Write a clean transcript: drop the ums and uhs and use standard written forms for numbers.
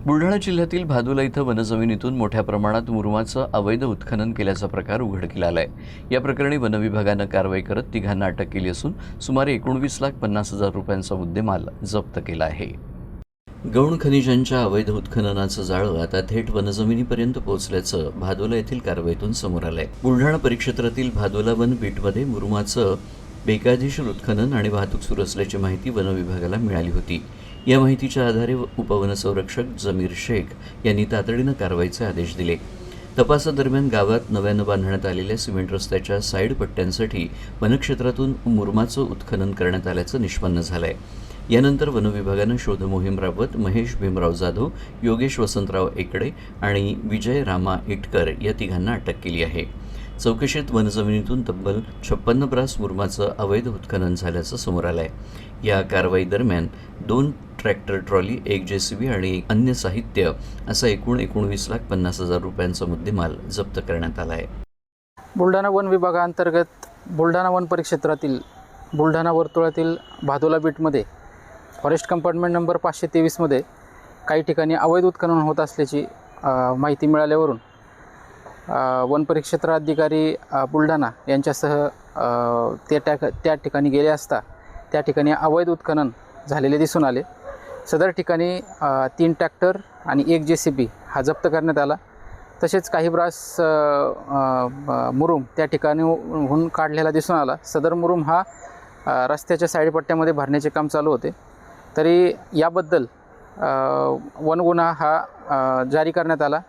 बुलढाणा जिल्ह्यातील भादोला इथं वनजमिनीतून मोठ्या प्रमाणात मुरुमाचं अवैध उत्खनन केल्याचा प्रकार उघडकीला आलाय। या प्रकरणी वनविभागानं कारवाई करत तिघांना अटक केली असून सुमारे 19,50,000 रुपयांचा मुद्देमाल जप्त केला आहे। गौण खनिजांच्या अवैध उत्खननाचं जाळं आता थेट वनजमिनीपर्यंत पोहोचल्याचं भादोला येथील कारवाईतून समोर आलंय। बुलढाणा परिक्षेत्रातील भादोला वन बीटमध्ये मुरुमाचं बेकायदेशीर उत्खनन आणि वाहतूक सुरू असल्याची माहिती वनविभागाला मिळाली होती। या माहितीच्या आधारे उपवनसंरक्षक जमीर शेख यांनी तातडीनं कारवाईचे आदेश दिले। तपासादरम्यान गावात नव्यानं बांधण्यात आलेल्या सिमेंट रस्त्याच्या साईड पट्ट्यांसाठी वनक्षेत्रातून मुरुमाचं उत्खनन करण्यात आल्याचं निष्पन्न झालंय। यानंतर वनविभागानं शोध मोहीम राबवत महेश भीमराव जाधव, योगेश वसंतराव एकड़े आणि विजय रामा इटकर या तिघांना अटक केली आहे। चौकशीत वनजमिनीतून तब्बल 56 ब्रास मुरुमाचं अवैध उत्खनन झाल्याचं समोर आलंय। या कारवाई दरम्यान 2 ट्रॅक्टर ट्रॉली, 1 JCB आणि अन्य साहित्य असा एकूण 19,50,000 रुपयांचा मुद्देमाल जप्त करण्यात आला आहे। बुलढाणा वन विभागाअंतर्गत बुलढाणा वन परिक्षेत्रातील बुलढाणा वर्तुळातील भादोला बीटमध्ये फॉरेस्ट कंपार्टमेंट नंबर 523 मध्ये काही ठिकाणी अवैध उत्खनन होत असल्याची माहिती मिळाल्यावरून वन परिक्षेत्राधिकारी बुलढाणा यांच्यासह त्या ठिकाणी गेले असता त्या ठिकाणी अवैध उत्खनन झालेले दिसून आले। सदर ठिकाणी 3 ट्रॅक्टर आणि 1 JCB हा जप्त करण्यात आला। तसेच काही ब्रास मुरुम त्या ठिकाणीहून काढलेला दिसून आला। सदर मुरुम हा रस्त्याच्या साईडपट्ट्यामध्ये भरण्याचे काम चालू होते। तरी याबद्दल वन गुन्हा हा जारी करण्यात आला